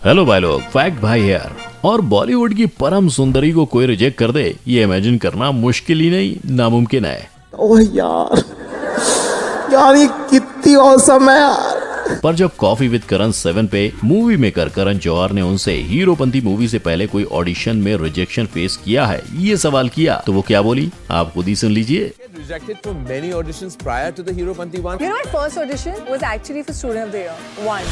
Hello भाई लोग, fact भाई यार। और बॉलीवुड की परम सुंदरी को कोई रिजेक्ट कर दे, ये इमेजिन करना मुश्किल ही नहीं, नामुमकिन है। ओह यार, यार ये कितनी औसम है यार। पर जब कॉफी विद करण 7 पे मूवी मेकर करण जौहर ने उनसे हीरोपंती मूवी से पहले कोई ऑडिशन में रिजेक्शन फेस किया है, ये सवाल किया, तो वो क्या बोली, आप खुद ही सुन लीजिए। Rejected for many auditions prior to the Heropanti one. You know, my first audition was actually for Student of the Year. One.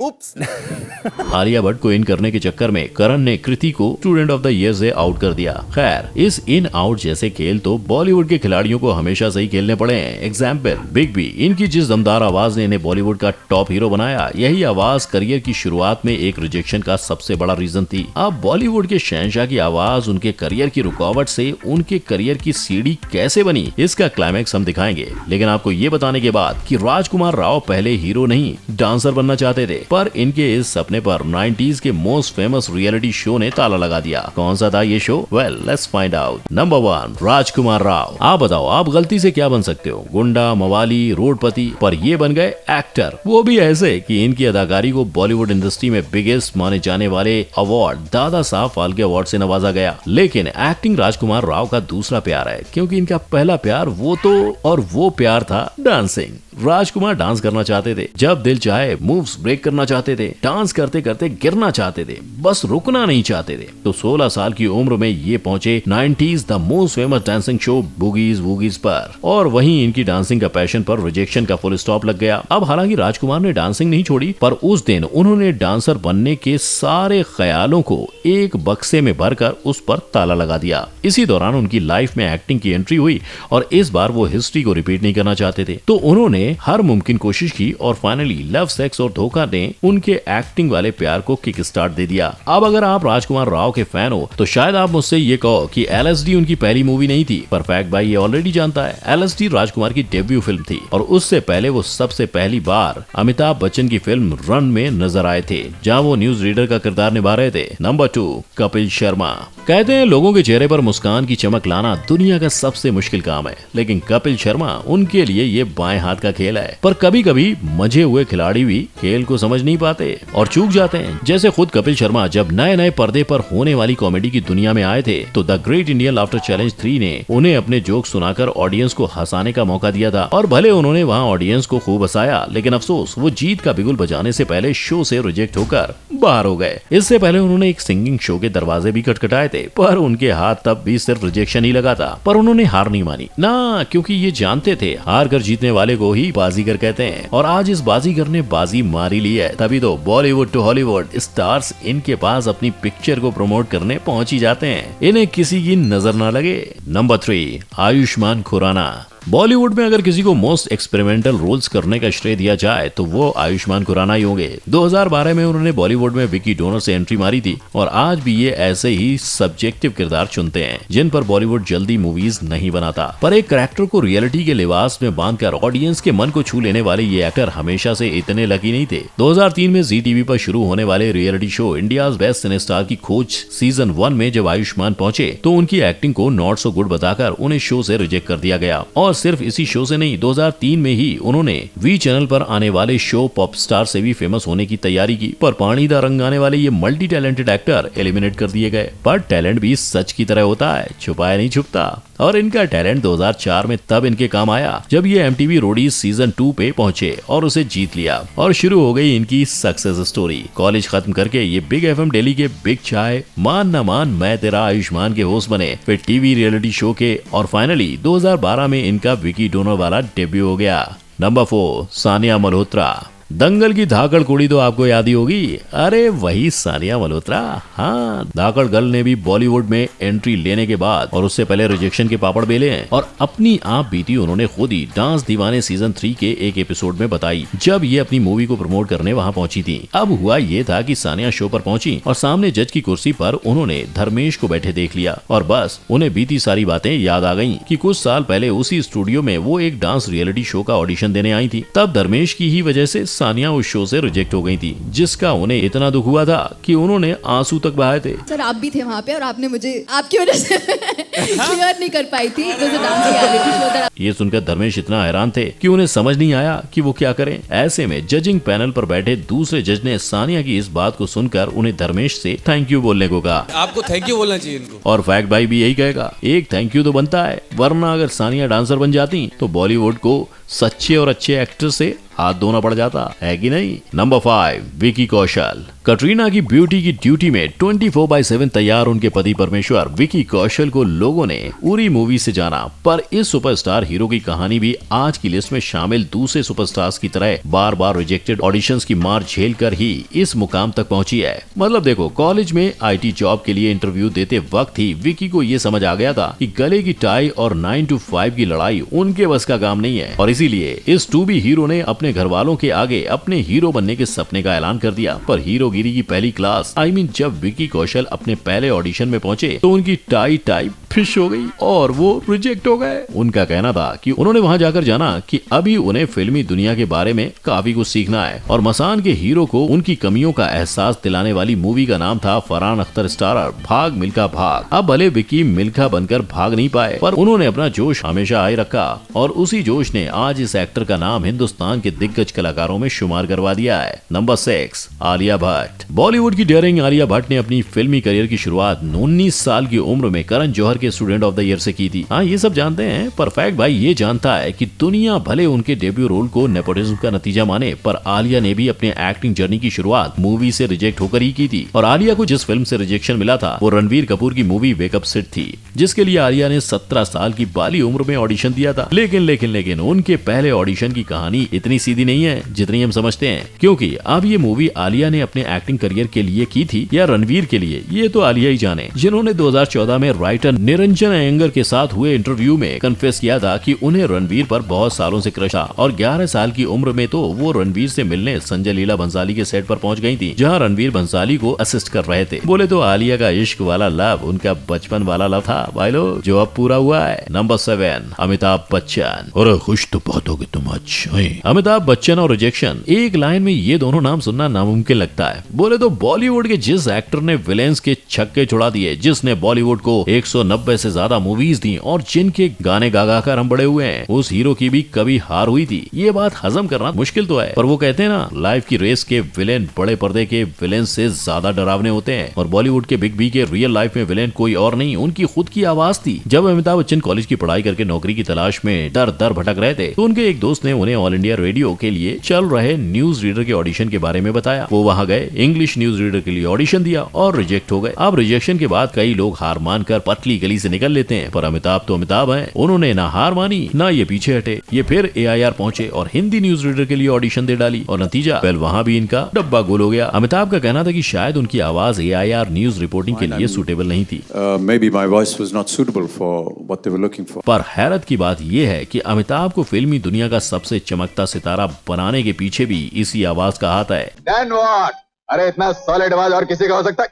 Oops. Alia Bhatt को इन करने के चक्कर में करण ने कृति को स्टूडेंट ऑफ द ईयर से आउट कर दिया। खैर, इस इन आउट जैसे खेल तो बॉलीवुड के खिलाड़ियों को हमेशा से ही खेलने पड़े हैं। एग्जाम्पल बिग बी, इनकी जिस दमदार आवाज ने इन्हें बॉलीवुड का टॉप हीरो बनाया, यही आवाज करियर की शुरुआत में एक रिजेक्शन का सबसे बड़ा रीजन थी। अब बॉलीवुड के शहंशाह की आवाज उनके करियर की रुकावट से उनके करियर की सीढ़ी कैसे बनी, इसका क्लाइमैक्स हम दिखाएंगे। लेकिन आपको ये बताने के बाद कि राजकुमार राव पहले हीरो नहीं डांसर बनना चाहते थे, पर इनके इस सपने पर 90s के मोस्ट फेमस रियलिटी शो ने ताला लगा दिया। कौन सा था ये show? Well, let's find out. Number 1, राजकुमार राव। आप बताओ, आप गलती से क्या बन सकते हो? गुंडा, मवाली, रोडपति, पर ये बन गए एक्टर, वो भी ऐसे कि इनकी अदाकारी को बॉलीवुड इंडस्ट्री में बिगेस्ट माने जाने वाले अवार्ड दादा साहब फाल्के अवार्ड से नवाजा गया। लेकिन एक्टिंग राजकुमार राव का दूसरा प्यार है, क्योंकि इनका पहला प्यार वो प्यार था डांसिंग। राजकुमार डांस करना चाहते थे, जब दिल चाहे मूव्स ब्रेक करना चाहते थे, डांस करते करते गिरना चाहते थे, बस रुकना नहीं चाहते थे। तो 16 साल की उम्र में ये पहुंचे 90s the most famous dancing show Boogies Woogies पर, और वहीं इनकी डांसिंग का पैशन पर रिजेक्शन का फुल स्टॉप लग गया। अब हालांकि राजकुमार ने डांसिंग नहीं छोड़ी, पर उस दिन उन्होंने डांसर बनने के सारे ख्यालों को एक बक्से में भरकर उस पर ताला लगा दिया। इसी दौरान उनकी लाइफ में एक्टिंग की एंट्री हुई, और इस बार वो हिस्ट्री को रिपीट नहीं करना चाहते थे, तो उन्होंने हर मुमकिन कोशिश की, और फाइनली लव, सेक्स और धोखा ने उनके एक्टिंग वाले प्यार को किक स्टार्ट दे दिया। अब अगर आप राजकुमार राव के फैन हो तो शायद आप मुझसे ये कहो कि LSD उनकी पहली मूवी नहीं थी, पर फैक्ट भाई ये ऑलरेडी जानता है, LSD राजकुमार की डेब्यू फिल्म थी, और उससे पहले वो सबसे पहली बार अमिताभ बच्चन की फिल्म रन में नजर आए थे, जहाँ वो न्यूज रीडर का किरदार निभा रहे थे। नंबर 2, कपिल शर्मा। कहते हैं लोगों के चेहरे पर मुस्कान की चमक लाना दुनिया का सबसे मुश्किल काम है, लेकिन कपिल शर्मा उनके लिए ये बाएं हाथ का खेल है। पर कभी कभी मजे हुए खिलाड़ी भी खेल को समझ नहीं पाते और चूक जाते हैं। जैसे खुद कपिल शर्मा जब नए नए पर्दे पर होने वाली कॉमेडी की दुनिया में आए थे, तो the great Indian laughter challenge 3 ने उन्हें अपने जोक सुनाकर ऑडियंस को हंसाने का मौका दिया था, और भले उन्होंने वहाँ ऑडियंस को खूब हंसाया, लेकिन अफसोस वो जीत का बिगुल बजाने से पहले शो से रिजेक्ट होकर बाहर हो गए। इससे पहले उन्होंने एक सिंगिंग शो के दरवाजे भी खटखटाए थे, पर उनके हाथ तब भी सिर्फ रिजेक्शन ही लगा था। पर उन्होंने हार नहीं मानी ना, क्योंकि ये जानते थे हार कर जीतने वाले को ही बाजीगर कहते हैं, और आज इस बाजीगर ने बाजी मारी ली है। तभी तो बॉलीवुड टू हॉलीवुड स्टार्स इनके पास अपनी पिक्चर को प्रमोट करने पहुंच ही जाते हैं, इन्हें किसी की नजर ना लगे। नंबर 3, आयुष्मान खुराना। बॉलीवुड में अगर किसी को मोस्ट एक्सपेरिमेंटल रोल्स करने का श्रेय दिया जाए तो वो आयुष्मान खुराना ही होंगे। 2012 में उन्होंने बॉलीवुड में विकी डोनर से एंट्री मारी थी, और आज भी ये ऐसे ही सब्जेक्टिव किरदार चुनते हैं जिन पर बॉलीवुड जल्दी मूवीज नहीं बनाता। पर एक कैरेक्टर को रियलिटी के लिबास में बांधकर ऑडियंस के मन को छू लेने वाले ये एक्टर हमेशा से इतने लकी नहीं थे। 2003 में जी टीवी पर शुरू होने वाले रियलिटी शो इंडियाज बेस्ट सिने स्टार की खोज सीजन 1 में जब आयुष्मान पहुंचे, तो उनकी एक्टिंग को नॉट सो गुड बताकर उन्हें शो से रिजेक्ट कर दिया गया। और सिर्फ इसी शो से नहीं, 2003 में ही उन्होंने वी चैनल पर आने वाले शो पॉप स्टार से भी फेमस होने की तैयारी की, पर पानीदा रंग आने वाले ये मल्टी टैलेंटेड एक्टर एलिमिनेट कर दिए गए। पर टैलेंट भी सच की तरह होता है, छुपाया नहीं छुपता, और इनका टैलेंट 2004 में तब इनके काम आया जब ये MTV रोडीज सीजन 2 पे पहुंचे और उसे जीत लिया, और शुरू हो गई इनकी सक्सेस स्टोरी। कॉलेज खत्म करके ये बिग FM दिल्ली के बिग चाय मान न मान मैं तेरा आयुष्मान के होस्ट बने, फिर टीवी रियलिटी शो के, और फाइनली 2012 में इनका विकी डोनर वाला डेब्यू हो गया। नंबर 4, सानिया मल्होत्रा। दंगल की धाकड़ कुड़ी तो आपको याद ही होगी, अरे वही सानिया मल्होत्रा। हाँ, धाकड़ गर्ल ने भी बॉलीवुड में एंट्री लेने के बाद और उससे पहले रिजेक्शन के पापड़ बेले हैं, और अपनी आप बीती उन्होंने खुद ही डांस दीवाने सीजन 3 के एक एपिसोड में बताई, जब ये अपनी मूवी को प्रमोट करने वहाँ पहुंची थी। अब हुआ ये था कि सानिया शो पर पहुंची और सामने जज की कुर्सी पर उन्होंने धर्मेश को बैठे देख लिया, और बस उन्हें बीती सारी बातें याद आ गयी कि कुछ साल पहले उसी स्टूडियो में वो एक डांस रियलिटी शो का ऑडिशन देने आई थी। तब धर्मेश की ही वजह से सानिया उस शो से रिजेक्ट हो गई थी, जिसका उन्हें इतना दुख हुआ था कि उन्होंने आंसू तक बहाए थे। सर आप भी थे वहाँ पे और आपने मुझे आपकी वजह से क्लियर नहीं कर पाई थी। It was a dance reality show that ये सुनकर धर्मेश इतना हैरान थे कि उन्हें समझ नहीं आया कि वो क्या करें। ऐसे में जजिंग पैनल पर बैठे दूसरे जज ने सानिया की इस बात को सुनकर उन्हें धर्मेश से थैंक यू बोलने को कहा। आपको थैंक यू बोलना चाहिए इनको। और फैक्ट भाई भी यही कहेगा, एक थैंक यू तो बनता है, वरना अगर सानिया डांसर बन जाती तो बॉलीवुड को सच्चे और अच्छे एक्टर से हाथ धोना पड़ जाता, है कि नहीं। नंबर 5, विकी कौशल। कटरीना की ब्यूटी की ड्यूटी में 24/7 तैयार उनके पति परमेश्वर विकी कौशल को लोगों ने उरी मूवी से जाना, पर इस सुपरस्टार हीरो की कहानी भी आज की लिस्ट में शामिल दूसरे सुपरस्टार्स की तरह बार बार रिजेक्टेड ऑडिशंस की मार झेल कर ही इस मुकाम तक पहुंची है। मतलब देखो, कॉलेज में IT जॉब के लिए इंटरव्यू देते वक्त ही विकी को ये समझ आ गया था कि गले की टाई और 9 to 5 की लड़ाई उनके बस का काम नहीं है, और इसीलिए इस 2B हीरो ने अपने घर वालों के आगे अपने हीरो बनने के सपने का ऐलान कर दिया। पर हीरोगिरी की पहली क्लास जब विकी कौशल अपने पहले ऑडिशन में पहुंचे तो उनकी टाई फिश हो गई और वो रिजेक्ट हो गए। उनका कहना था कि उन्होंने वहां जाकर जाना कि अभी उन्हें फिल्मी दुनिया के बारे में काफी कुछ सीखना है, और मसान के हीरो को उनकी कमियों का एहसास दिलाने वाली मूवी का नाम था फरहान अख्तर स्टारर भाग मिल्खा भाग। अब भले विकी मिल्खा बनकर भाग नहीं पाए, पर उन्होंने अपना जोश हमेशा आए रखा, और उसी जोश ने आज इस एक्टर का नाम हिंदुस्तान के दिग्गज कलाकारों में शुमार करवा दिया है। नंबर 6, आलिया भट्ट। बॉलीवुड की डेयरिंग आलिया भट्ट ने अपनी फिल्मी करियर की शुरुआत 19 साल की उम्र में करण जौहर के स्टूडेंट ऑफ द ईयर से की थी। हाँ, ये सब जानते हैं, पर फैक्ट भाई ये जानता है कि दुनिया भले उनके डेब्यू रोल को नेपोटिज्म का नतीजा माने, पर आलिया ने भी अपने एक्टिंग जर्नी की शुरुआत मूवी से रिजेक्ट होकर ही की थी। और आलिया को जिस फिल्म से रिजेक्शन मिला था वो रणवीर कपूर की मूवी वेकअप सिड थी, जिसके लिए आलिया ने 17 साल की बाली उम्र में ऑडिशन दिया था। लेकिन उनके पहले ऑडिशन की कहानी इतनी सीधी नहीं है जितनी हम समझते हैं, क्योंकि अब ये मूवी आलिया ने अपने एक्टिंग करियर के लिए की थी या रणवीर के लिए, ये तो आलिया ही जाने, जिन्होंने 2014 में राइटर निरंजन अयंगर के साथ हुए इंटरव्यू में कन्फेस किया था कि उन्हें रणवीर पर बहुत सालों से क्रश था, और 11 साल की उम्र में तो वो रणवीर से मिलने संजय लीला भंसाली के सेट पर पहुंच गई थी, जहां रणवीर भंसाली को असिस्ट कर रहे थे। बोले तो आलिया का इश्क वाला लव उनका बचपन वाला लव था भाई लोग, जो अब पूरा हुआ है। नंबर 7, अमिताभ बच्चन। और खुश तो बहुत हो तुम अच्छे। अमिताभ बच्चन और रिजेक्शन, एक लाइन में ये दोनों नाम सुनना नामुमकिन लगता है। बोले तो बॉलीवुड के जिस एक्टर ने विलेंस के छक्के छुड़ा दिए, जिसने बॉलीवुड को 190 से ज्यादा मूवीज दी और जिनके गाने गा कर हम बड़े हुए हैं, उस हीरो की भी कभी हार हुई थी। ये बात हजम करना मुश्किल तो है, पर वो कहते हैं ना, लाइफ की रेस के विलेन बड़े पर्दे के विलेन से ज्यादा डरावने होते हैं, और बॉलीवुड के बिग बी के रियल लाइफ में विलेन कोई और नहीं, उनकी खुद की आवाज थी। जब अमिताभ बच्चन कॉलेज की पढ़ाई करके नौकरी की तलाश में दर दर भटक रहे थे, तो उनके एक दोस्त ने उन्हें ऑल इंडिया रेडियो के लिए चल रहे न्यूज रीडर के ऑडिशन के बारे में बताया। वो वहां गए, इंग्लिश न्यूज रीडर के लिए ऑडिशन दिया और रिजेक्ट हो गए। अब रिजेक्शन के बाद कई लोग हार मानकर पतली गली से निकल लेते हैं, पर अमिताभ तो अमिताभ हैं, उन्होंने ना हार मानी ना ये पीछे हटे। ये फिर AIR पहुंचे और हिंदी न्यूज रीडर के लिए ऑडिशन दे डाली, और नतीजा वहां भी इनका डब्बा गोल हो गया। अमिताभ का कहना था कि शायद उनकी आवाज AIR न्यूज रिपोर्टिंग के लिए सूटेबल नहीं थी। Maybe my voice was not suitable for what they were looking for. पर हैरत की बात यह है कि अमिताभ को फिल्मी दुनिया का सबसे चमकता सितारा बनाने के पीछे भी इसी आवाज का हाथ है। Then what? अरे इतना सॉलिड आवाज और किसी का हो सकता है?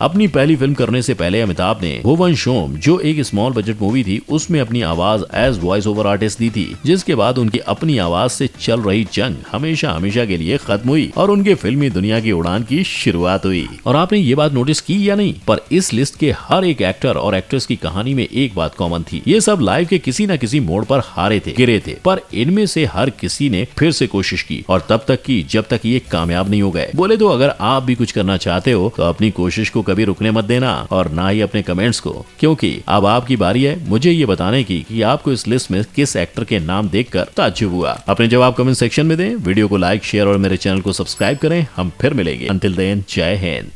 अपनी पहली फिल्म करने से पहले अमिताभ ने भुवन शोम, जो एक स्मॉल बजट मूवी थी, उसमें अपनी आवाज एज वॉइस ओवर आर्टिस्ट दी थी, जिसके बाद उनकी अपनी आवाज से चल रही जंग हमेशा हमेशा के लिए खत्म हुई और उनके फिल्मी दुनिया की उड़ान की शुरुआत हुई। और आपने ये बात नोटिस की या नहीं, पर इस लिस्ट के हर एक एक्टर और एक्ट्रेस की कहानी में एक बात कॉमन थी, ये सब लाइफ के किसी न किसी मोड़ पर हारे थे, गिरे थे, पर इनमें से हर किसी ने फिर से कोशिश की, और तब तक की जब तक ये कामयाब नहीं हो गए। बोले तो अगर आप भी कुछ करना चाहते हो तो अपनी कोशिश को कभी रुकने मत देना, और ना ही अपने कमेंट्स को, क्योंकि अब आपकी बारी है मुझे ये बताने की कि आपको इस लिस्ट में किस एक्टर के नाम देखकर ताज्जुब हुआ। अपने जवाब कमेंट सेक्शन में दें, वीडियो को लाइक, शेयर और मेरे चैनल को सब्सक्राइब करें। हम फिर मिलेंगे। अंटिल देन, जय हिंद।